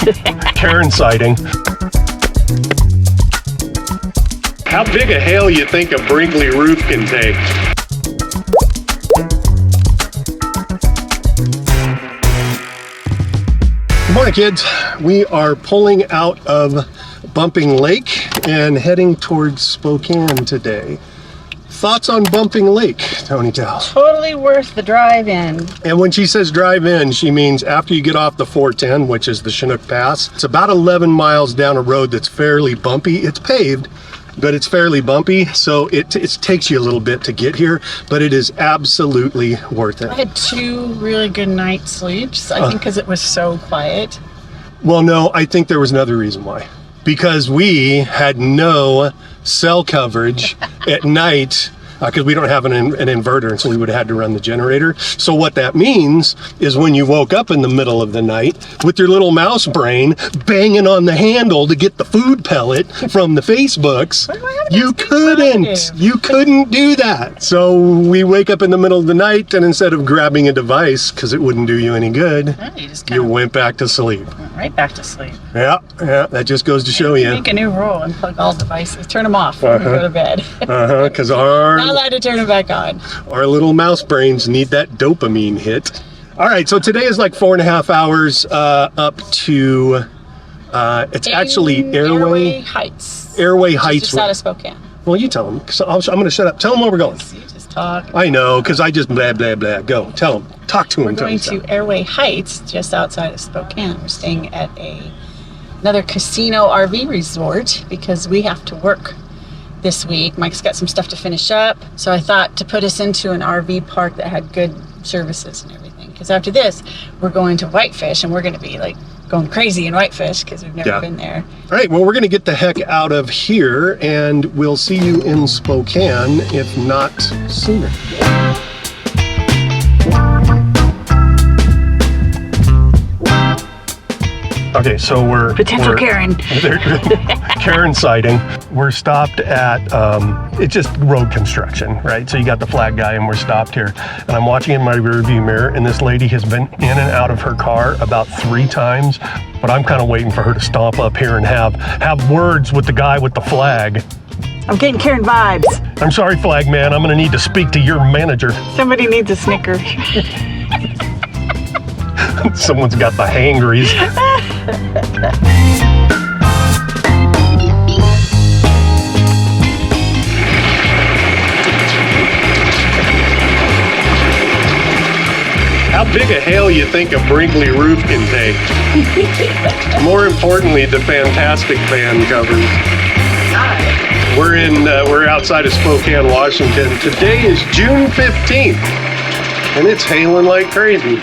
Karen sighting. How big a hail you think a Brinkley roof can take? Good morning, kids. We are pulling out of Bumping Lake and heading towards Spokane today. Thoughts on Bumping Lake, Tony Tal? Totally worth the drive in. And when she says drive in, she means after you get off the 410, which is the Chinook Pass. It's about 11 miles down a road that's fairly bumpy. It's paved, but it's fairly bumpy, so it takes you a little bit to get here, but it is absolutely worth it. I had 2 really good night sleeps, I think because it was so quiet. Well, no, I think there was another reason why. Because we had no cell coverage at night, because we don't have an inverter, and so we would have had to run the generator. So what that means is when you woke up in the middle of the night with your little mouse brain banging on the handle to get the food pellet from the Facebooks, you couldn't do that. So we wake up in the middle of the night, and instead of grabbing a device, because it wouldn't do you any good, you went back to sleep. Right back to sleep. Yeah, that just goes to show you. Make a new rule and plug all devices. Turn them off when we go to bed. Because not allowed to turn it back on. Our little mouse brains need that dopamine hit. All right, so today is like 4.5 hours up to, it's actually Airway Heights. Airway Heights. Just out of Spokane. Well, you tell them, because I'm going to shut up. Tell them where we're going. You just talk. I know, because I just blah, blah, blah. Go, tell them. Talk to them. We're going to Airway Heights, just outside of Spokane. We're staying at another casino RV resort because we have to work this week. Mike's got some stuff to finish up, so I thought to put us into an RV park that had good services and everything, because after this we're going to Whitefish, and we're going to be like going crazy in Whitefish because we've never been there. All right, well, we're going to get the heck out of here, and we'll see you in Spokane, if not sooner. Okay, so we're Karen. Karen sighting. We're stopped at, it's just road construction, right? So you got the flag guy, and we're stopped here. And I'm watching in my rearview mirror, and this lady has been in and out of her car about 3 times, but I'm kind of waiting for her to stomp up here and have words with the guy with the flag. I'm getting Karen vibes. I'm sorry, flag man, I'm gonna need to speak to your manager. Somebody needs a Snicker. Someone's got the hangries. How big a hail you think a Brinkley roof can take? More importantly, the fantastic fan covers. We're outside of Spokane, Washington. Today is June 15th, and it's hailing like crazy.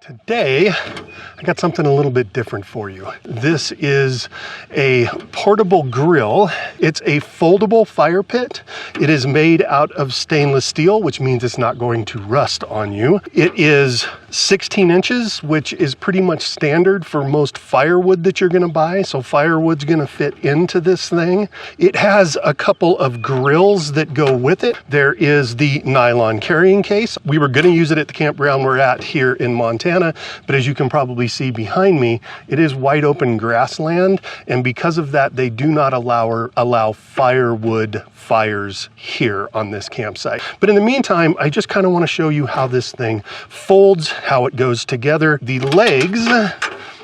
Today, I got something a little bit different for you. This is a portable grill. It's a foldable fire pit. It is made out of stainless steel, which means it's not going to rust on you. It is 16 inches, which is pretty much standard for most firewood that you're gonna buy. So firewood's gonna fit into this thing. It has a couple of grills that go with it. There is the nylon carrying case. We were gonna use it at the campground we're at here in Montana, but as you can probably see behind me, it is wide open grassland, and because of that, they do not allow firewood fires here on this campsite. But in the meantime, I just kind of want to show you how this thing folds, how it goes together. The legs,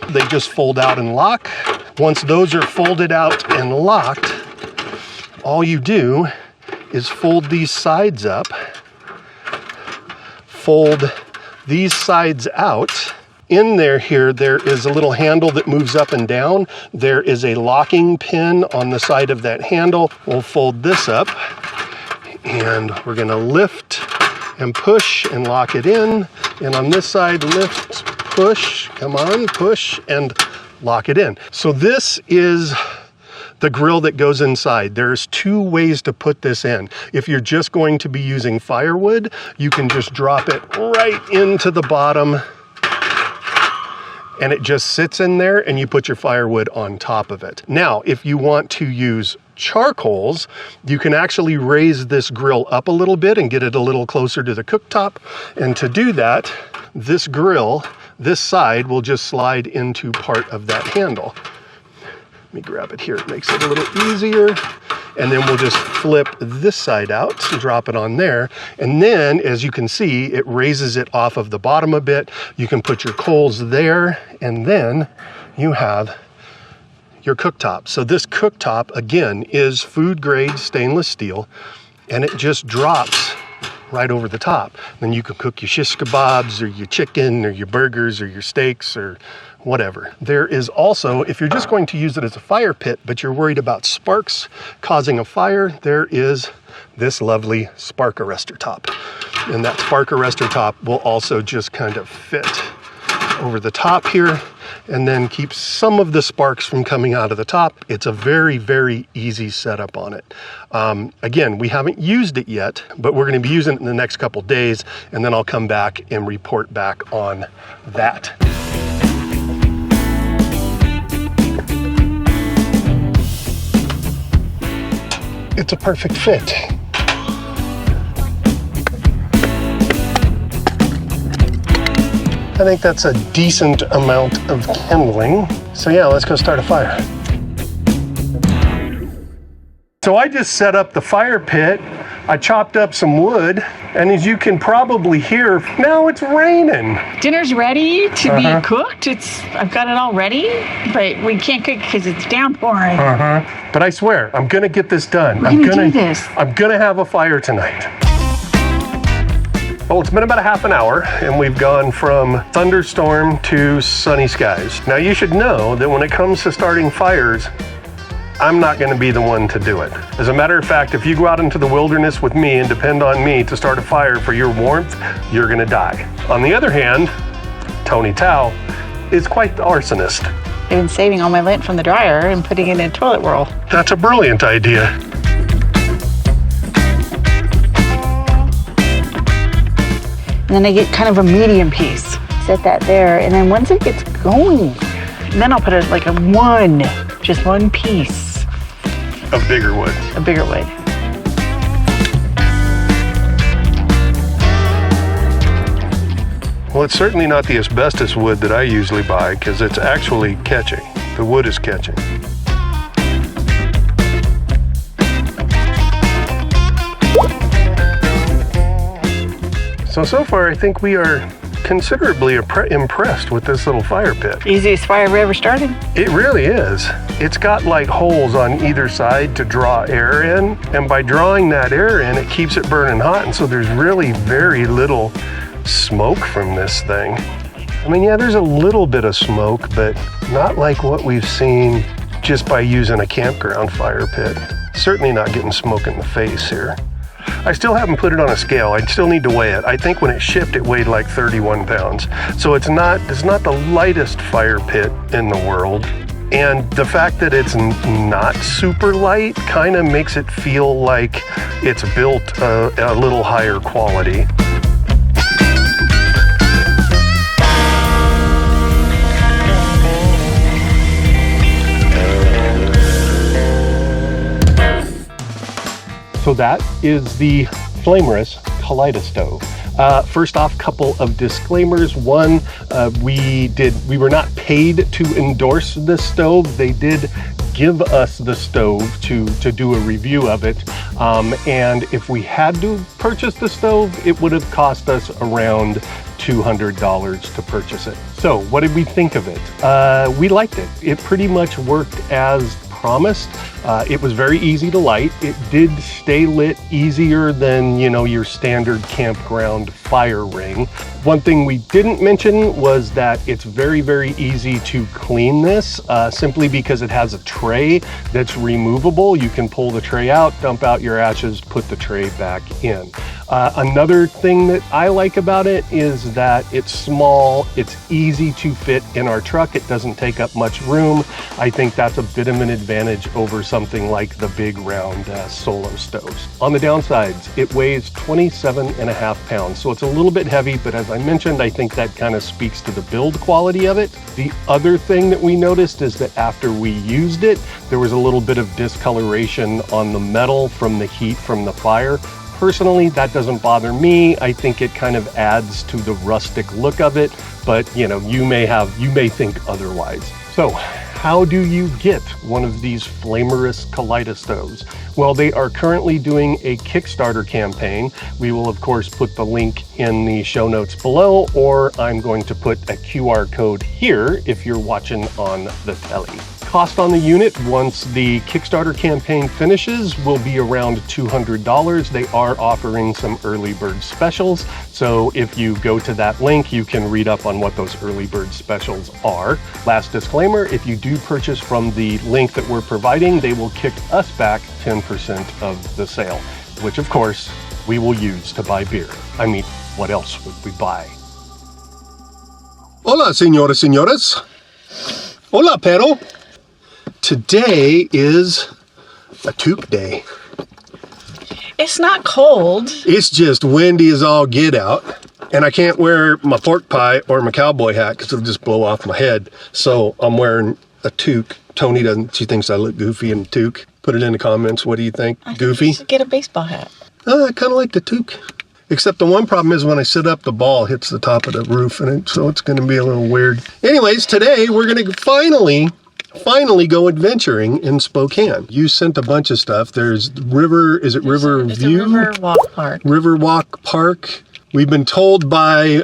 they just fold out and lock. Once those are folded out and locked, all you do is fold these sides up, fold these sides out. In there is a little handle that moves up and down. There is a locking pin on the side of that handle. We'll fold this up, and we're gonna lift and push and lock it in. And on this side, lift, push, come on, push, and lock it in. So this is the grill that goes inside. There's 2 ways to put this in. If you're just going to be using firewood, you can just drop it right into the bottom, and it just sits in there, and you put your firewood on top of it. Now, if you want to use charcoals, you can actually raise this grill up a little bit and get it a little closer to the cooktop. And to do that, this grill this side will just slide into part of that handle. Let me grab it here, it makes it a little easier. And then we'll just flip this side out, drop it on there. And then, as you can see, it raises it off of the bottom a bit. You can put your coals there, and then you have your cooktop. So this cooktop, again, is food grade stainless steel, and it just drops right over the top. Then you can cook your shish kebabs or your chicken or your burgers or your steaks or whatever. There is also, if you're just going to use it as a fire pit, but you're worried about sparks causing a fire, there is this lovely spark arrestor top. And that spark arrestor top will also just kind of fit over the top here and then keep some of the sparks from coming out of the top. It's a very, very easy setup on it. Again, we haven't used it yet, but we're going to be using it in the next couple days, and then I'll come back and report back on that. It's a perfect fit. I think that's a decent amount of kindling. So yeah, let's go start a fire. So I just set up the fire pit. I chopped up some wood, and as you can probably hear, now it's raining. Dinner's ready to be cooked. I've got it all ready, but we can't cook because it's downpouring. But I swear, I'm gonna get this done. We're gonna do this. I'm gonna have a fire tonight. Well, it's been about a half an hour, and we've gone from thunderstorm to sunny skies. Now, you should know that when it comes to starting fires, I'm not going to be the one to do it. As a matter of fact, if you go out into the wilderness with me and depend on me to start a fire for your warmth, you're going to die. On the other hand, Tony Tao is quite the arsonist. I've been saving all my lint from the dryer and putting it in a toilet roll. That's a brilliant idea. And then I get kind of a medium piece. Set that there, and then once it gets going, then I'll put it like just one piece. Of bigger wood. A bigger wood. Well, it's certainly not the asbestos wood that I usually buy, because it's actually catching. The wood is catching. So far, I think we are considerably impressed with this little fire pit. Easiest fire we ever started. It really is. It's got like holes on either side to draw air in, and by drawing that air in, it keeps it burning hot, and so there's really very little smoke from this thing. I mean, yeah, there's a little bit of smoke, but not like what we've seen just by using a campground fire pit. Certainly not getting smoke in the face here. I still haven't put it on a scale. I still need to weigh it. I think when it shipped, it weighed like 31 pounds. So it's not the lightest fire pit in the world. And the fact that it's not super light kind of makes it feel like it's built a little higher quality. So that is the Falmrus Kaleidostove. First off, couple of disclaimers. One, we were not paid to endorse this stove. They did give us the stove to do a review of it. And if we had to purchase the stove, it would have cost us around $200 to purchase it. So what did we think of it? We liked it. It pretty much worked as promised. It was very easy to light. It did stay lit easier than, your standard campground fire ring. One thing we didn't mention was that it's very, very easy to clean this, simply because it has a tray that's removable. You can pull the tray out, dump out your ashes, put the tray back in. Another thing that I like about it is that it's small, it's easy to fit in our truck, it doesn't take up much room. I think that's a bit of an advantage over something like the big round solo stoves. On the downsides, it weighs 27.5 pounds, so it's a little bit heavy, but as I mentioned, I think that kind of speaks to the build quality of it. The other thing that we noticed is that after we used it, there was a little bit of discoloration on the metal from the heat from the fire. Personally, that doesn't bother me. I think it kind of adds to the rustic look of it, but you know, you may think otherwise. So, how do you get one of these Falmrus Kaleidostoves? Well, they are currently doing a Kickstarter campaign. We will of course put the link in the show notes below, or I'm going to put a QR code here if you're watching on the telly. Cost on the unit once the Kickstarter campaign finishes will be around $200. They are offering some early bird specials, so if you go to that link, you can read up on what those early bird specials are. Last disclaimer, if you do purchase from the link that we're providing, they will kick us back 10% of the sale, which of course we will use to buy beer. I mean, what else would we buy? Hola, señoras, señores. Hola, perro. Today is a toque day. It's not cold. It's just windy as all get out. And I can't wear my pork pie or my cowboy hat because it'll just blow off my head. So I'm wearing a toque. Tony doesn't, she thinks I look goofy in a toque. Put it in the comments. What do you think? I think Goofy? you should get a baseball hat. I kind of like the toque. Except the one problem is when I sit up, the ball hits the top of the roof, and so it's going to be a little weird. Anyways, today we're going to finally go adventuring in Spokane. You sent a bunch of stuff. There's Riverview? It's a Riverwalk Park. Riverwalk Park. We've been told by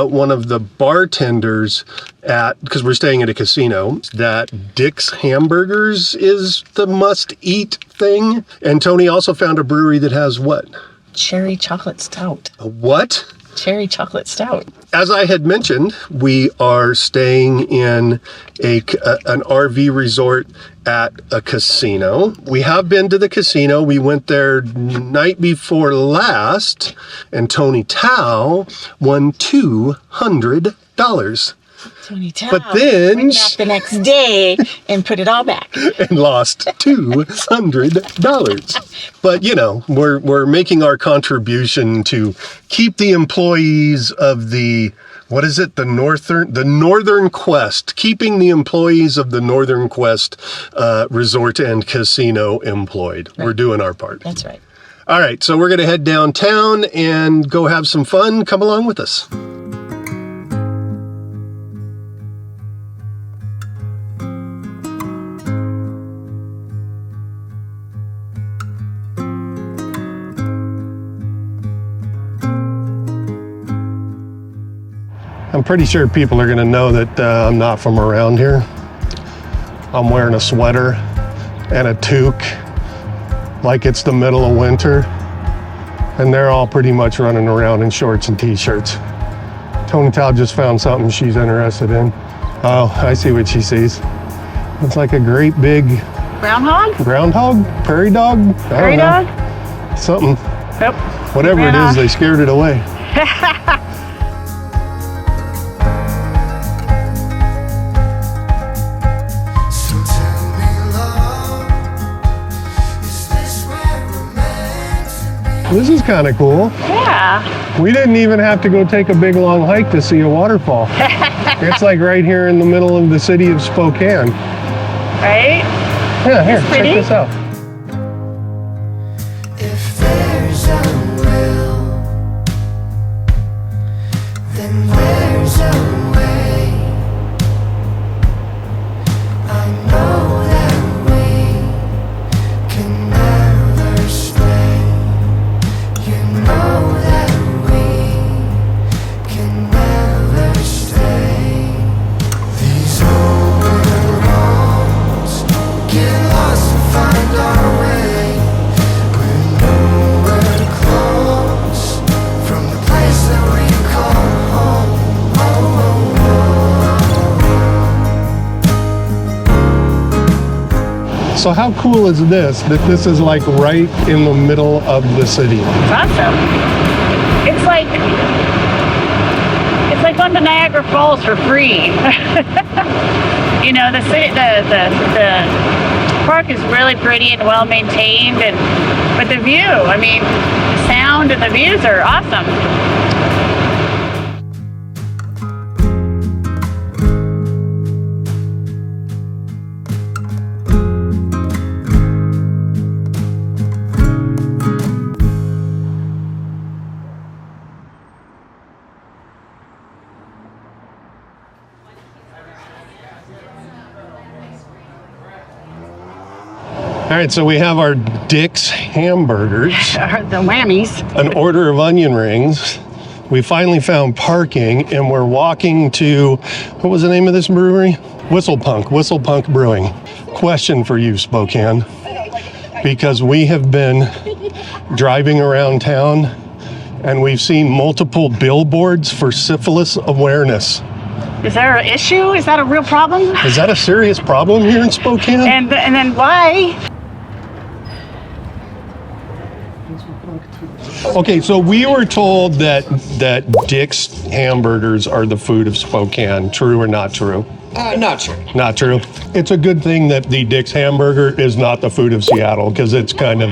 one of the bartenders because we're staying at a casino, that Dick's Hamburgers is the must-eat thing. And Tony also found a brewery that has what? Cherry chocolate stout. A what? Cherry chocolate stout. As I had mentioned, we are staying in an RV resort at a casino. We have been to the casino. We went there night before last, and Tony Tao won $200. Tony Tao But then went back the next day and put it all back. And lost $200. But you know, we're making our contribution to keep the employees of the, what is it? The Northern Quest, keeping the employees of the Northern Quest resort and casino employed. Right. We're doing our part. That's right. All right, so we're going to head downtown and go have some fun. Come along with us. I'm pretty sure people are going to know that I'm not from around here. I'm wearing a sweater and a toque like it's the middle of winter. And they're all pretty much running around in shorts and t-shirts. Tony Tao just found something she's interested in. Oh, I see what she sees. It's like a great big... Groundhog? Groundhog? Prairie dog? Prairie dog? Something. Yep. Whatever it is, they scared it away. This is kind of cool. Yeah. We didn't even have to go take a big long hike to see a waterfall. It's like right here in the middle of the city of Spokane. Right? Yeah, here, check this out. If there's a will, then there's a way. I know that we can never stay. You know that we can never stay. These open roads get lost and find our way. We're nowhere close from the place that we call home. So how cool is this, that this is like right in the middle of the city? It's awesome. It's like going to Niagara Falls for free. You know, the park is really pretty and well maintained, but the view, I mean, the sound and the views are awesome. right, so we have our Dick's hamburgers, The whammies. an order of onion rings. We finally found parking, and we're walking to, what was the name of this brewery? Whistle Punk Brewing. Question for you, Spokane, because we have been driving around town and we've seen multiple billboards for syphilis awareness. Is there an issue? Is that a real problem? Is that a serious problem here in Spokane? And then why? Okay, so we were told that Dick's hamburgers are the food of Spokane. True or not true? Not true. Not true. It's a good thing that the Dick's hamburger is not the food of Seattle, because it's kind of,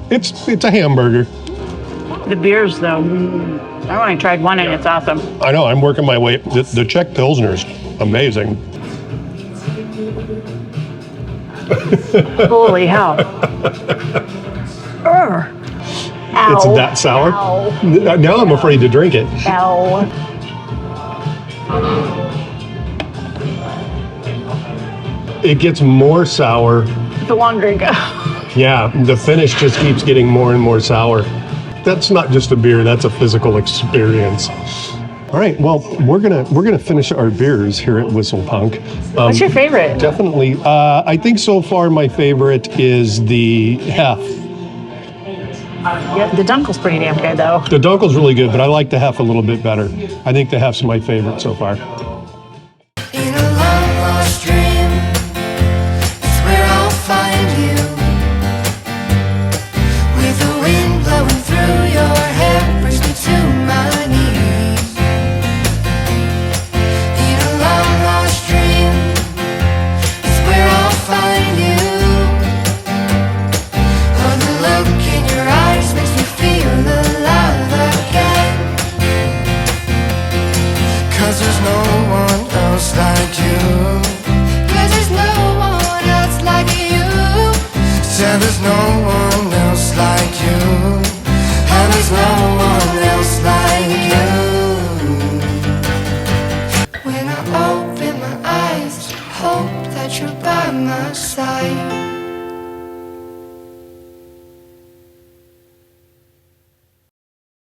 it's a hamburger. The beers, though. I only tried one and it's awesome. I know, I'm working my way. The Czech Pilsner's amazing. Holy hell. Ow. It's that sour. Ow. Now I'm afraid to drink it. Ow. It gets more sour. The longer you go. Yeah, the finish just keeps getting more and more sour. That's not just a beer, that's a physical experience. All right, well, we're gonna finish our beers here at Whistle Punk. What's your favorite? Definitely, I think so far my favorite is the Hef. Yeah, the Dunkel's pretty damn good, though. The Dunkel's really good, but I like the Hef a little bit better. I think the Hef's my favorite so far. In a long lost dream, it's where I'll find you. With the wind blowing through your hair, brings me to my knees. In a long lost dream, it's where I'll find you. Oh, the look in your eyes makes me feel alive again. 'Cause there's no one else like you. 'Cause there's no one else like you. Said there's no one else like you. And there's no one else like you. When I open my eyes, hope that you're by my side.